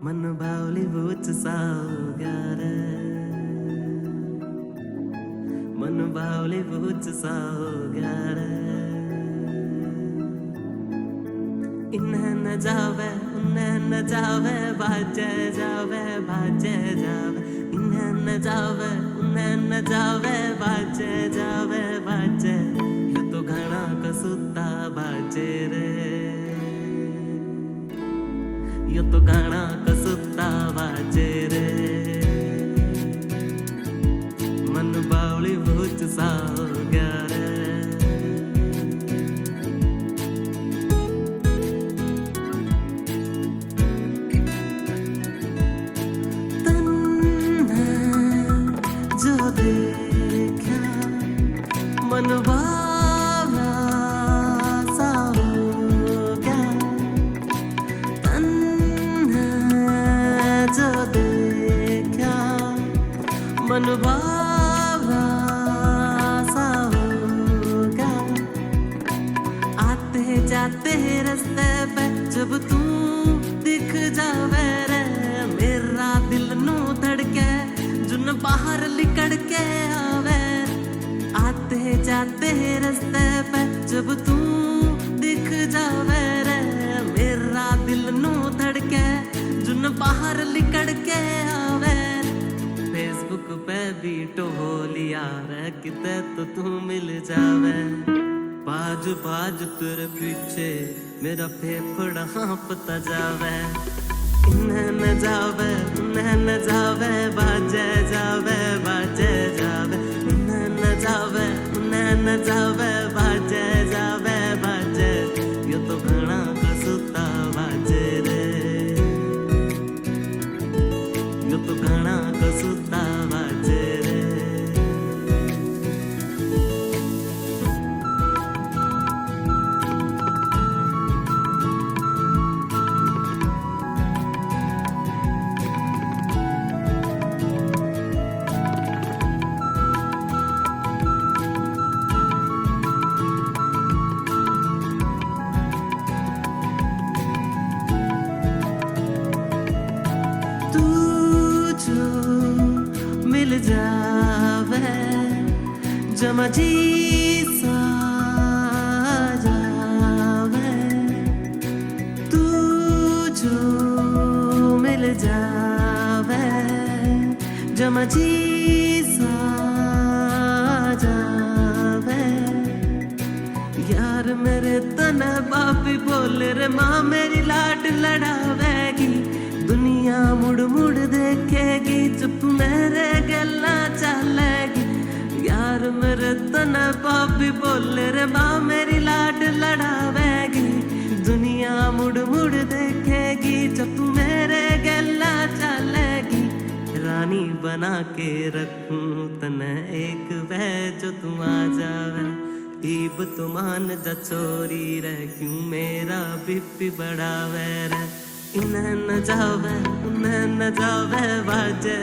मन बावली बूच सावगारे मन बावली बूच सावगारे इन्हें न जावे उन्हें न जावे बाजे जावे इन्हें न जावे उन्हें न जावे बाजे ये तो घना कसुता बाजे रे ये तो घना कसुता बाजे रे मन बावली भूच सावगारे देखा मन बावला सा हो गया तन्हा जो देखा मन बावला सा हो गया आते जाते रास्ते पे जब तू दिख जावे रे मेरा दिल नू धड़के जुन बाहर लिकड़ के आवे आते जाते रास्ते पे जब तू दिख जावे रे मेरा दिल नू धड़के जुन बाहर लिकड़ के आवे फेसबुक पे भी टोलिया रे किते तो तू मिल जावे बाजू बाजू तेरे पीछे मेरा फेफड़ा हाँफता जावे इन्हें न जावे उन्हें न जावे बाजे जावे इन्हें न जावे उन्हें न जावे बाजे ये तो घना कसुता बाजे रे ये तो घना कसुता बाजे रे मिल जावे जमा जी सा जावे तू जो मिल जावे जमा जी सा जावे यार मेरे तना बापी बोले रे माँ मेरी लाड लड़ावेगी दुनिया मुड़ मुड़ देखेगी चुप मेरे गला चलेगी यार मेरे तना पापी बोले रे माँ मेरी लाड लड़ावेगी दुनिया मुड़ मुड़ देखेगी चुप मेरे गला चलेगी रानी बना के रखूं तने एक वह जो तुम आ जावे ईब तुमान जा छोरी रे क्यों मेरा बिपी बढ़ावे रे इन्हें न जावे उन्हें न जावे बाजे